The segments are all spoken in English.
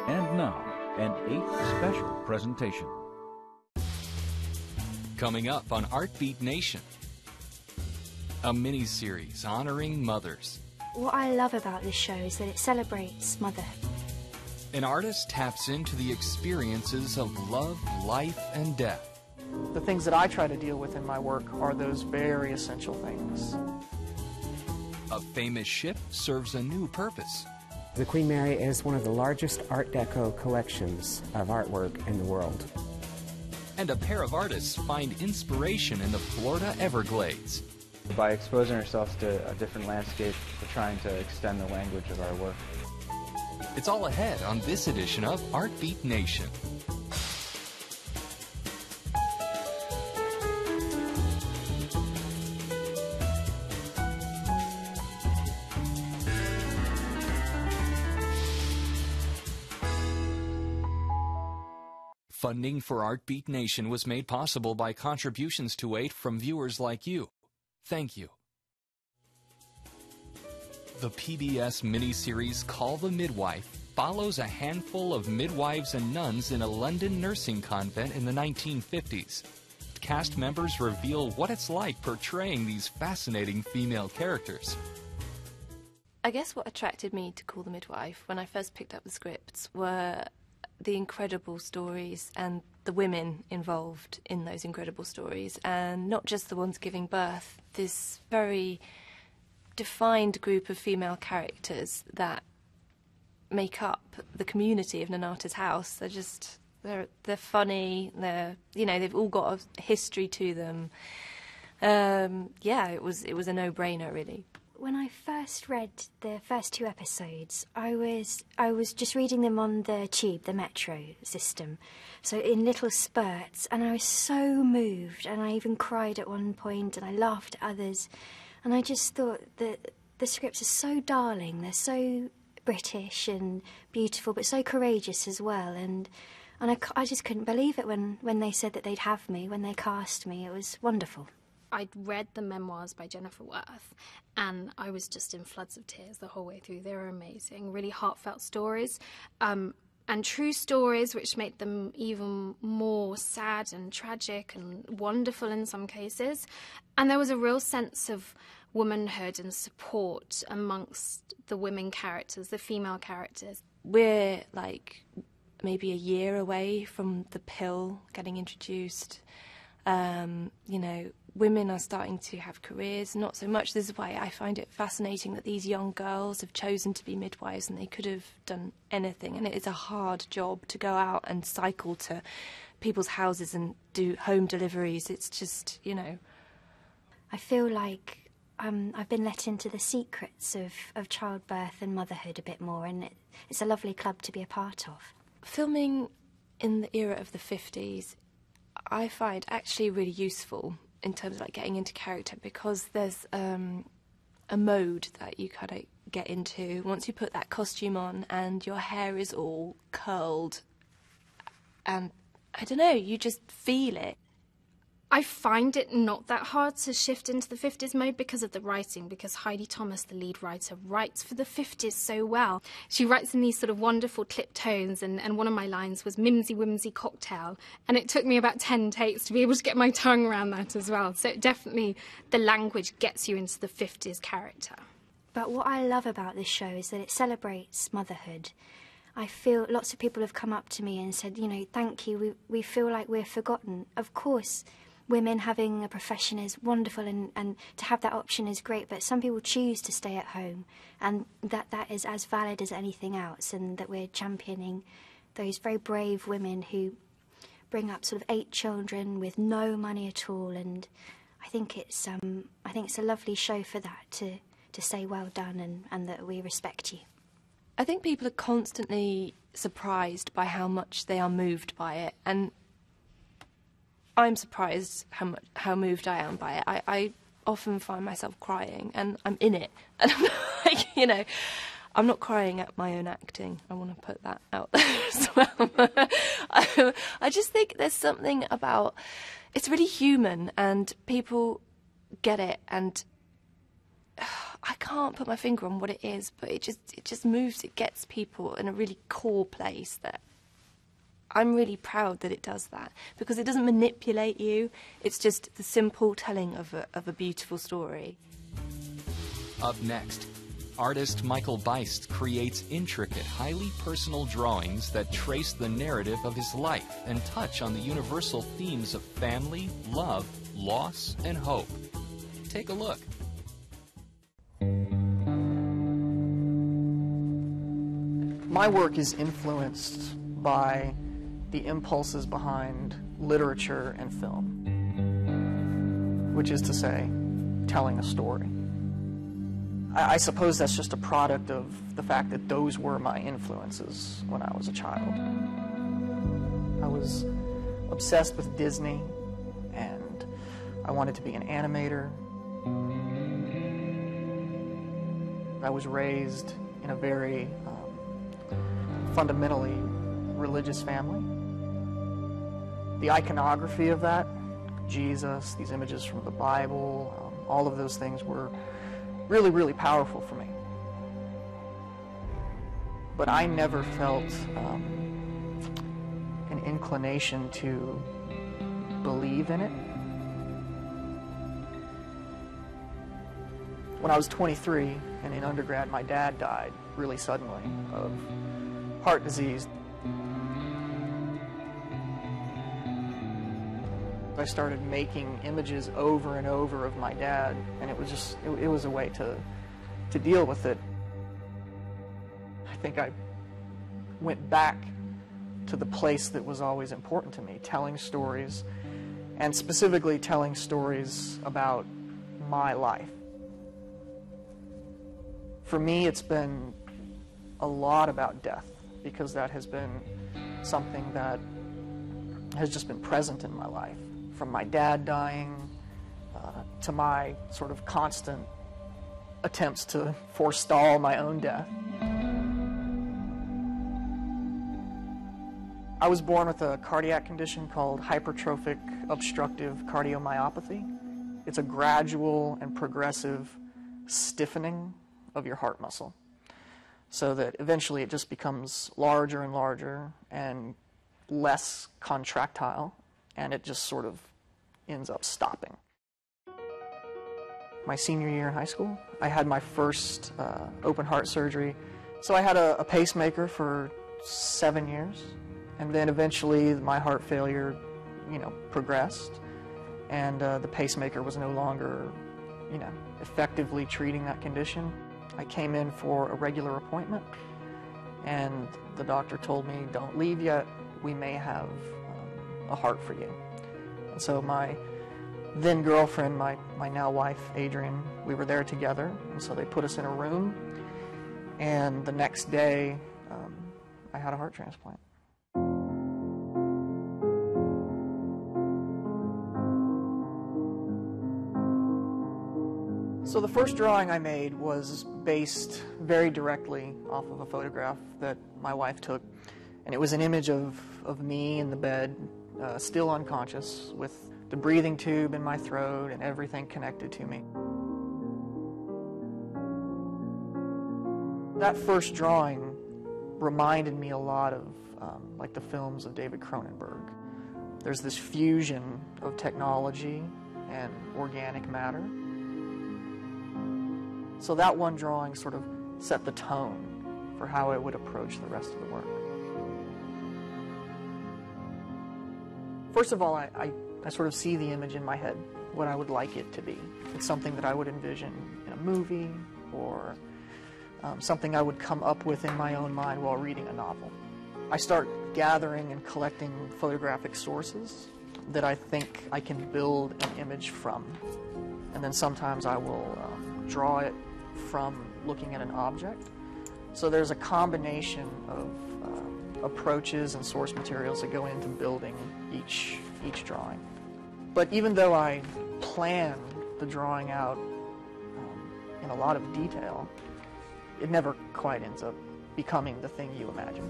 And now, an 8th special presentation. Coming up on Artbeat Nation, a mini-series honoring mothers. What I love about this show is that it celebrates motherhood. An artist taps into the experiences of love, life, and death. The things that I try to deal with in my work are those very essential things. A famous ship serves a new purpose. The Queen Mary is one of the largest Art Deco collections of artwork in the world. And a pair of artists find inspiration in the Florida Everglades. By exposing ourselves to a different landscape, we're trying to extend the language of our work. It's all ahead on this edition of Artbeat Nation. Funding for Artbeat Nation was made possible by contributions to AIT from viewers like you. Thank you. The PBS miniseries Call the Midwife follows a handful of midwives and nuns in a London nursing convent in the 1950s. Cast members reveal what it's like portraying these fascinating female characters. I guess what attracted me to Call the Midwife when I first picked up the scripts were the incredible stories and the women involved in those incredible stories, and not just the ones giving birth. This very defined group of female characters that make up the community of Nonnatus House. They're funny. They've all got a history to them. It was a no-brainer, really. When I first read the first 2 episodes, I was just reading them on the tube, the metro system, so in little spurts, and I was so moved, and I even cried at one point, and I laughed at others, and I just thought that the scripts are so darling. They're so British and beautiful, but so courageous as well, and I just couldn't believe it when they said that they'd have me, when they cast me. It was wonderful. I'd read the memoirs by Jennifer Worth, and I was just in floods of tears the whole way through. They were amazing, really heartfelt stories, and true stories which make them even more sad and tragic and wonderful in some cases. And there was a real sense of womanhood and support amongst the women characters, the female characters. We're like maybe a year away from the pill getting introduced. Women are starting to have careers, not so much. This is why I find it fascinating that these young girls have chosen to be midwives, and they could have done anything. And it is a hard job to go out and cycle to people's houses and do home deliveries. It's just, I feel like I've been let into the secrets of childbirth and motherhood a bit more, and it's a lovely club to be a part of. Filming in the era of the 50s, I find actually really useful in terms of like getting into character, because there's a mode that you kind of get into once you put that costume on and your hair is all curled, and I don't know, you just feel it. I find it not that hard to shift into the 50s mode because of the writing, because Heidi Thomas, the lead writer, writes for the 50s so well. She writes in these sort of wonderful clipped tones, and one of my lines was "Mimsy Whimsy Cocktail," and it took me about 10 takes to be able to get my tongue around that as well. So definitely the language gets you into the 50s character. But what I love about this show is that it celebrates motherhood. I feel lots of people have come up to me and said, thank you, we feel like we're forgotten. Of course, women having a profession is wonderful, and to have that option is great, but some people choose to stay at home, and that is as valid as anything else, and that we're championing those very brave women who bring up sort of 8 children with no money at all, and I think it's a lovely show for that, to say well done and that we respect you. I think people are constantly surprised by how much they are moved by it, and I'm surprised how moved I am by it. I often find myself crying, and I'm in it. And I'm like, I'm not crying at my own acting. I want to put that out there as well. I just think there's something about, it's really human, and people get it, and I can't put my finger on what it is, but it just moves, it gets people in a really core place that I'm really proud that it does that, because it doesn't manipulate you. It's just the simple telling of a beautiful story. Up next, artist Michael Beist creates intricate, highly personal drawings that trace the narrative of his life and touch on the universal themes of family, love, loss, and hope. Take a look. My work is influenced by the impulses behind literature and film, which is to say, telling a story. I suppose that's just a product of the fact that those were my influences when I was a child. I was obsessed with Disney, and I wanted to be an animator. I was raised in a very fundamentally religious family. The iconography of that, Jesus, these images from the Bible, all of those things were really, really powerful for me. But I never felt an inclination to believe in it. When I was 23 and in undergrad, my dad died really suddenly of heart disease. I started making images over and over of my dad, and it was just, it was a way to deal with it. I think I went back to the place that was always important to me, telling stories, and specifically telling stories about my life. For me, it's been a lot about death, because that has been something that has just been present in my life. From my dad dying to my sort of constant attempts to forestall my own death. I was born with a cardiac condition called hypertrophic obstructive cardiomyopathy. It's a gradual and progressive stiffening of your heart muscle, so that eventually it just becomes larger and larger and less contractile, and it just sort of ends up stopping. My senior year in high school, I had my first open heart surgery. So I had a pacemaker for 7 years, and then eventually my heart failure, progressed, and the pacemaker was no longer, effectively treating that condition. I came in for a regular appointment, and the doctor told me, "Don't leave yet. We may have a heart for you." And so my then girlfriend, my now wife, Adrienne, we were there together, and so they put us in a room, and the next day I had a heart transplant. So the first drawing I made was based very directly off of a photograph that my wife took, and it was an image of me in the bed, still unconscious, with the breathing tube in my throat and everything connected to me. That first drawing reminded me a lot of like the films of David Cronenberg. There's this fusion of technology and organic matter. So that one drawing sort of set the tone for how I would approach the rest of the work. First of all, I sort of see the image in my head, what I would like it to be. It's something that I would envision in a movie, or something I would come up with in my own mind while reading a novel. I start gathering and collecting photographic sources that I think I can build an image from. And then sometimes I will draw it from looking at an object. So there's a combination of approaches and source materials that go into building each drawing. But even though I plan the drawing out in a lot of detail, it never quite ends up becoming the thing you imagine.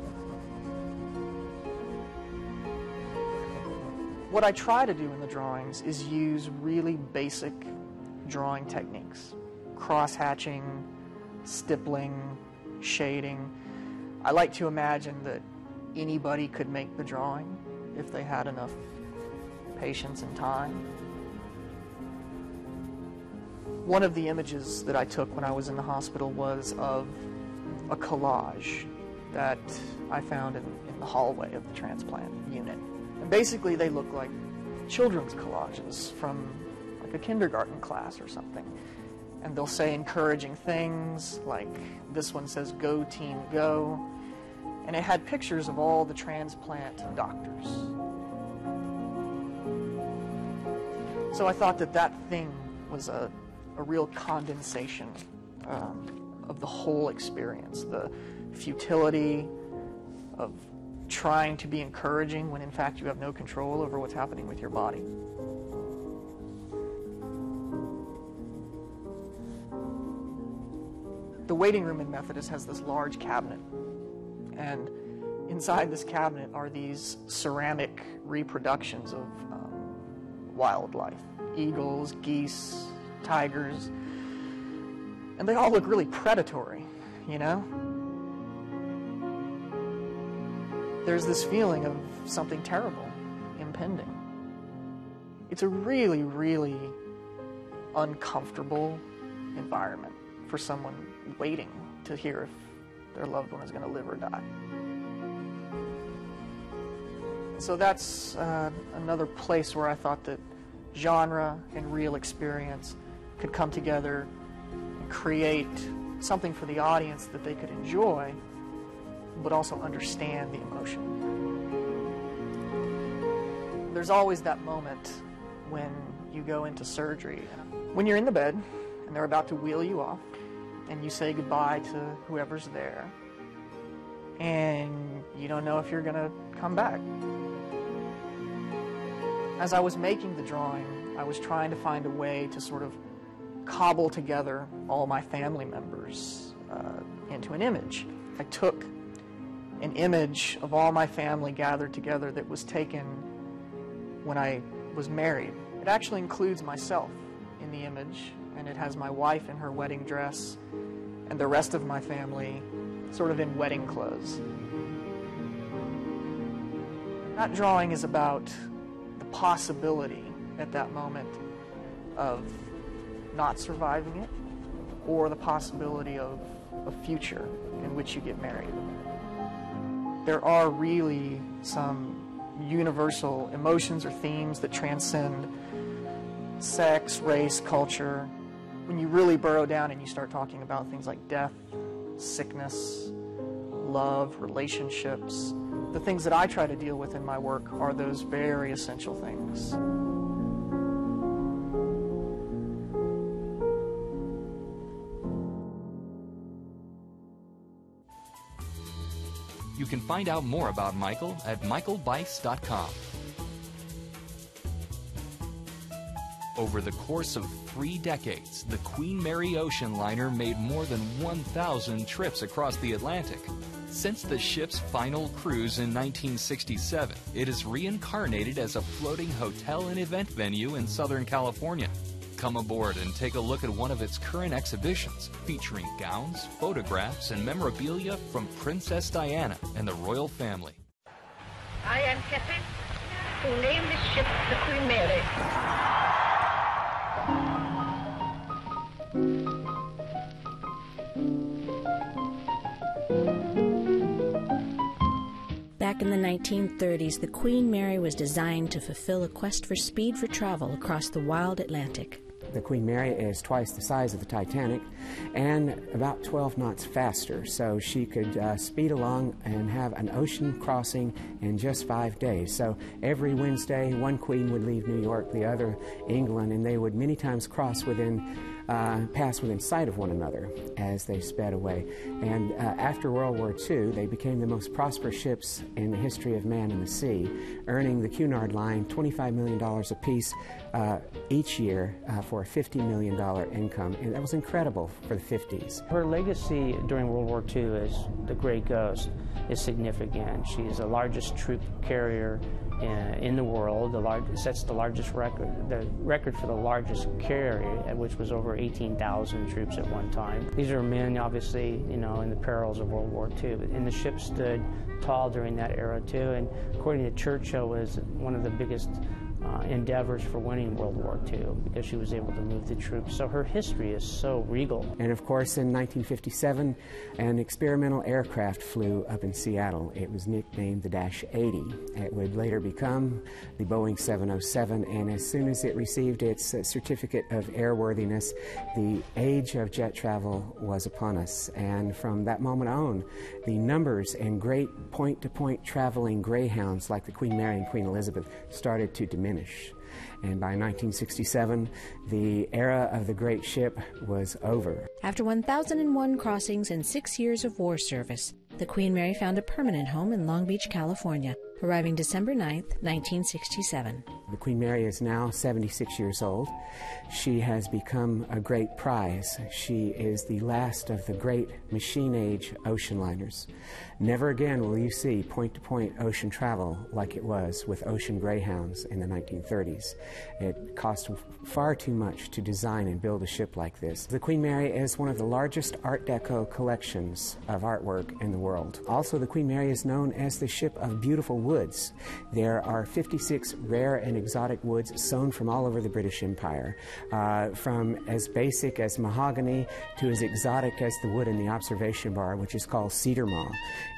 What I try to do in the drawings is use really basic drawing techniques. cross-hatching, stippling, shading. I like to imagine that anybody could make the drawing if they had enough patience and time. One of the images that I took when I was in the hospital was of a collage that I found in the hallway of the transplant unit. And basically they look like children's collages from like a kindergarten class or something. And they'll say encouraging things, like this one says, "Go team, go." And it had pictures of all the transplant doctors. So I thought that that thing was a real condensation of the whole experience, the futility of trying to be encouraging when in fact you have no control over what's happening with your body. The waiting room in Methodist has this large cabinet, and inside this cabinet are these ceramic reproductions of wildlife, eagles, geese, tigers, and they all look really predatory, you know? There's this feeling of something terrible impending. It's a really, really uncomfortable environment for someone waiting to hear if their loved one is going to live or die. So that's another place where I thought that genre and real experience could come together and create something for the audience that they could enjoy, but also understand the emotion. There's always that moment when you go into surgery, when you're in the bed and they're about to wheel you off, and you say goodbye to whoever's there, and you don't know if you're going to come back. As I was making the drawing, I was trying to find a way to sort of cobble together all my family members into an image. I took an image of all my family gathered together that was taken when I was married. It actually includes myself in the image, and it has my wife in her wedding dress and the rest of my family sort of in wedding clothes. That drawing is about the possibility at that moment of not surviving it, or the possibility of a future in which you get married. There are really some universal emotions or themes that transcend sex, race, culture. When you really burrow down and you start talking about things like death, sickness, love, relationships, the things that I try to deal with in my work are those very essential things. You can find out more about Michael at michaelbice.com. Over the course of 3 decades, the Queen Mary ocean liner made more than 1,000 trips across the Atlantic. Since the ship's final cruise in 1967, it is reincarnated as a floating hotel and event venue in Southern California. Come aboard and take a look at one of its current exhibitions, featuring gowns, photographs, and memorabilia from Princess Diana and the royal family. I am Captain who named this ship the Queen Mary. Back in the 1930s, the Queen Mary was designed to fulfill a quest for speed for travel across the wild Atlantic. The Queen Mary is twice the size of the Titanic and about 12 knots faster, so she could speed along and have an ocean crossing in just 5 days. So every Wednesday, one queen would leave New York, the other England, and they would many times pass within sight of one another as they sped away. And after World War II, they became the most prosperous ships in the history of man in the sea, earning the Cunard Line $25 million apiece each year for a $50 million income, and that was incredible for the 50s. Her legacy during World War II as the Grey Ghost is significant. She is the largest troop carrier in the world. Sets the largest record, the record for the largest carrier, which was over or 18,000 troops at one time. These are men, obviously, you know, in the perils of World War II. And the ship stood tall during that era, too. And according to Churchill, was one of the biggest endeavors for winning World War II because she was able to move the troops. So her history is so regal. And of course, in 1957, an experimental aircraft flew up in Seattle. It was nicknamed the Dash 80. It would later become the Boeing 707, and as soon as it received its certificate of airworthiness, the age of jet travel was upon us. And from that moment on, the numbers and great point-to-point traveling Greyhounds like the Queen Mary and Queen Elizabeth started to diminish. And by 1967, the era of the great ship was over. After 1,001 crossings and 6 years of war service, the Queen Mary found a permanent home in Long Beach, California, arriving December 9th, 1967. The Queen Mary is now 76 years old. She has become a great prize. She is the last of the great machine-age ocean liners. Never again will you see point-to-point ocean travel like it was with ocean Greyhounds in the 1930s. It cost far too much to design and build a ship like this. The Queen Mary is one of the largest Art Deco collections of artwork in the world. Also, the Queen Mary is known as the ship of beautiful woods. There are 56 rare and exotic woods sewn from all over the British Empire, from as basic as mahogany to as exotic as the wood in the observation bar, which is called cedar maw.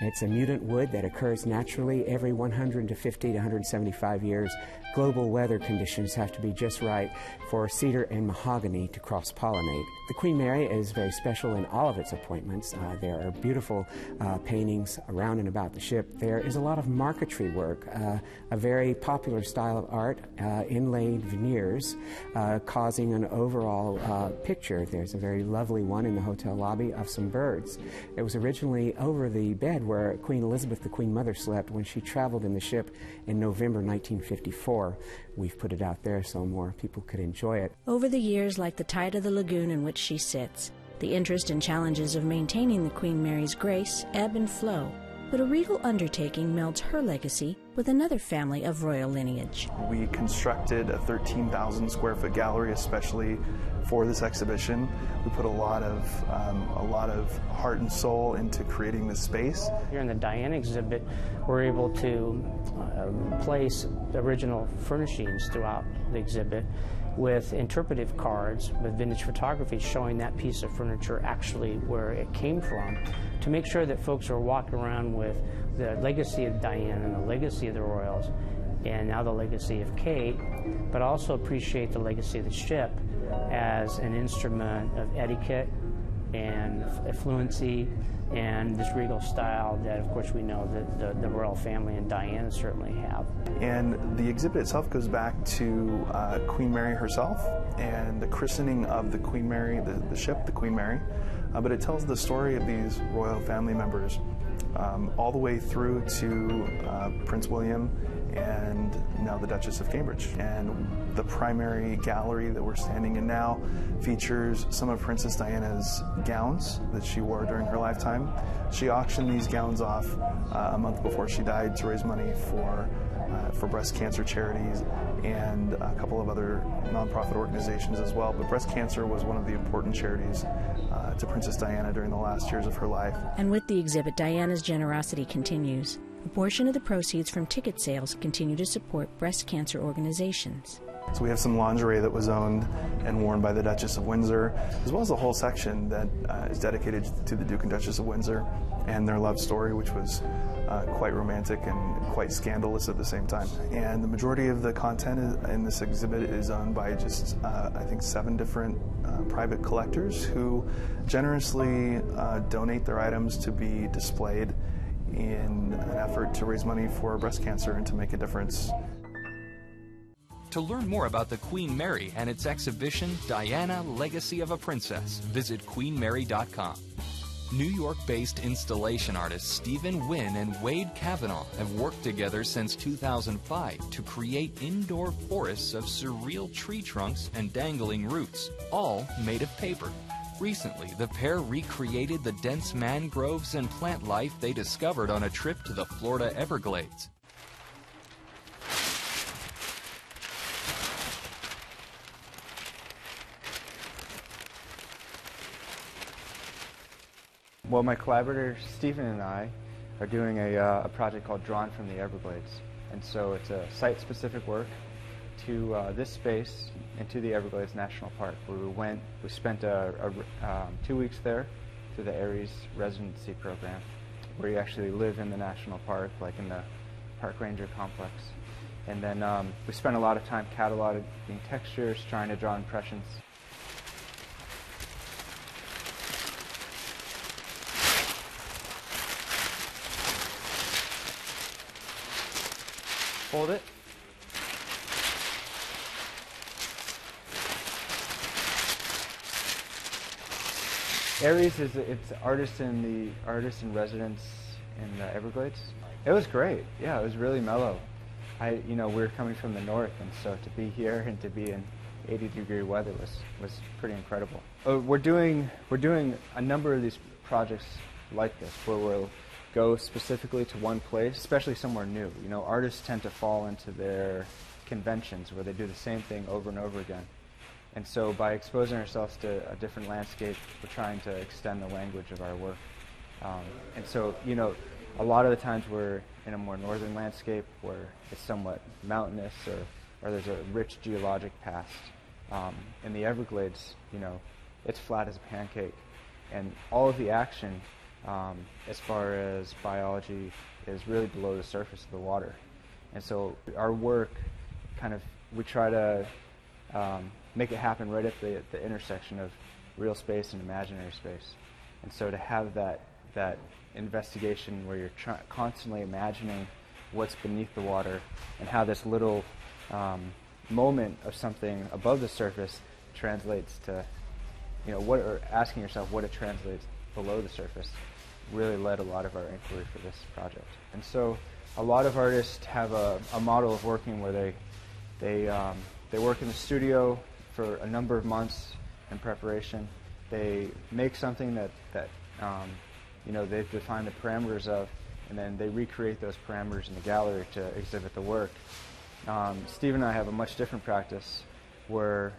It's a mutant wood that occurs naturally every 150 to 175 years. Global weather conditions have to be just right for cedar and mahogany to cross-pollinate. The Queen Mary is very special in all of its appointments. There are beautiful paintings around and about the ship. There is a lot of marquetry work, a very popular style of art, inlaid veneers, causing an overall picture. There's a very lovely one in the hotel lobby of some birds. It was originally over the bed where Queen Elizabeth, the Queen Mother, slept when she traveled in the ship in November 1954. We've put it out there so more people could enjoy it. Over the years, like the tide of the lagoon in which she sits, the interest and challenges of maintaining the Queen Mary's grace ebb and flow. But a regal undertaking melds her legacy with another family of royal lineage. We constructed a 13,000 square foot gallery especially for this exhibition. We put a lot of heart and soul into creating this space. Here in the Diana exhibit, we're able to place original furnishings throughout the exhibit with interpretive cards with vintage photography showing that piece of furniture actually where it came from, to make sure that folks are walking around with the legacy of Diana and the legacy of the royals and now the legacy of Kate, but also appreciate the legacy of the ship as an instrument of etiquette and fluency and this regal style that, of course, we know that the royal family and Diana certainly have. And the exhibit itself goes back to Queen Mary herself and the christening of the Queen Mary, the ship, the Queen Mary. But it tells the story of these royal family members all the way through to Prince William and now the Duchess of Cambridge. And the primary gallery that we're standing in now features some of Princess Diana's gowns that she wore during her lifetime. She auctioned these gowns off a month before she died to raise money for breast cancer charities and a couple of other nonprofit organizations as well. But breast cancer was one of the important charities to Princess Diana during the last years of her life. And with the exhibit, Diana's generosity continues. A portion of the proceeds from ticket sales continue to support breast cancer organizations. So we have some lingerie that was owned and worn by the Duchess of Windsor, as well as a whole section that is dedicated to the Duke and Duchess of Windsor and their love story, which was quite romantic and quite scandalous at the same time. And the majority of the content in this exhibit is owned by just, I think, 7 different private collectors who generously donate their items to be displayed in an effort to raise money for breast cancer and to make a difference. To learn more about the Queen Mary and its exhibition, Diana, Legacy of a Princess, visit queenmary.com. New York-based installation artists Stephen Wynn and Wade Kavanaugh have worked together since 2005 to create indoor forests of surreal tree trunks and dangling roots, all made of paper. Recently, the pair recreated the dense mangroves and plant life they discovered on a trip to the Florida Everglades. Well, my collaborator Stephen and I are doing a project called Drawn from the Everglades. And so it's a site-specific work to this space and to the Everglades National Park, where we spent 2 weeks there through the Aries residency program, where you actually live in the national park, like in the park ranger complex. And then we spent a lot of time cataloging textures, trying to draw impressions. Hold it. Aries it's artist in residence in the Everglades. It was great. Yeah, it was really mellow. We were coming from the north, and so to be here and to be in 80-degree weather was pretty incredible. We're doing a number of these projects like this, where we'll go specifically to one place, especially somewhere new. Artists tend to fall into their conventions where they do the same thing over and over again. And so by exposing ourselves to a different landscape, we're trying to extend the language of our work. And so, a lot of the times we're in a more northern landscape where it's somewhat mountainous or there's a rich geologic past. In the Everglades, it's flat as a pancake. And all of the action, as far as biology, is really below the surface of the water. And so our work we try to make it happen right at the intersection of real space and imaginary space. And so to have that investigation where you're constantly imagining what's beneath the water and how this little moment of something above the surface translates to, or asking yourself what it translates below the surface, really led a lot of our inquiry for this project. And so a lot of artists have a model of working where they work in the studio for a number of months in preparation. They make something that they've defined the parameters of, and then they recreate those parameters in the gallery to exhibit the work. Steve and I have a much different practice where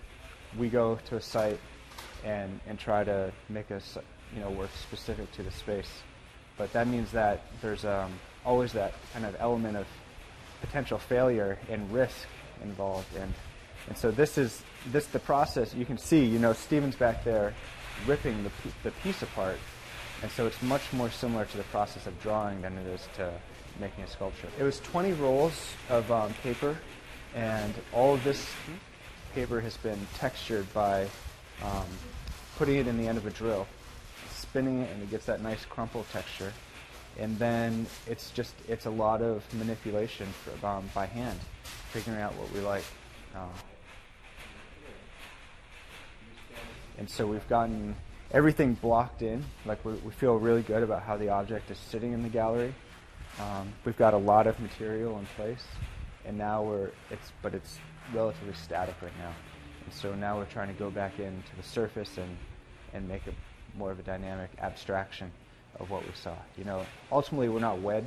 we go to a site and try to make work specific to the space. But that means that there's always that kind of element of potential failure and risk involved. And so the process, you can see, Stephen's back there ripping the piece apart. And so it's much more similar to the process of drawing than it is to making a sculpture. It was 20 rolls of paper, and all of this paper has been textured by putting it in the end of a drill, spinning it, and it gets that nice crumple texture. And then it's a lot of manipulation by hand, figuring out what we like. And so we've gotten everything blocked in. Like we feel really good about how the object is sitting in the gallery. We've got a lot of material in place, and now it's relatively static right now. And so now we're trying to go back into the surface and make it more of a dynamic abstraction of what we saw. Ultimately we're not wed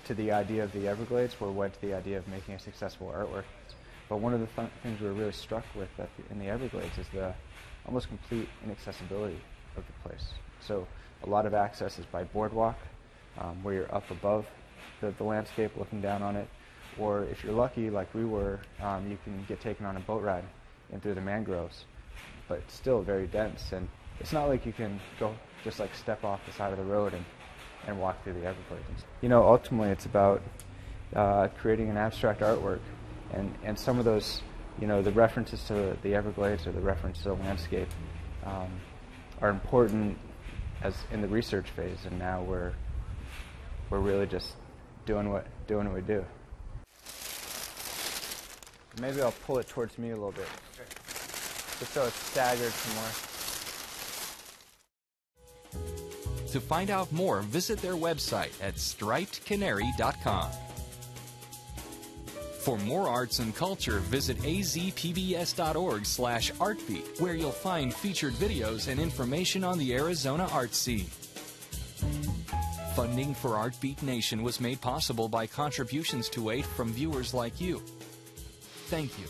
to the idea of the Everglades. We're wed to the idea of making a successful artwork. But one of the things we're really struck with in the Everglades is the almost complete inaccessibility of the place. So a lot of access is by boardwalk, where you're up above the landscape looking down on it, or if you're lucky like we were, you can get taken on a boat ride in through the mangroves, but it's still very dense, and it's not like you can go just like step off the side of the road and walk through the Everglades. Ultimately it's about creating an abstract artwork, and some of those, the references to the Everglades or the reference to the landscape are important as in the research phase, and now we're really just doing what we do. Maybe I'll pull it towards me a little bit, just so it's staggered some more. To find out more, visit their website at stripedcanary.com. For more arts and culture, visit azpbs.org/artbeat, where you'll find featured videos and information on the Arizona art scene. Funding for Artbeat Nation was made possible by contributions to aid from viewers like you. Thank you.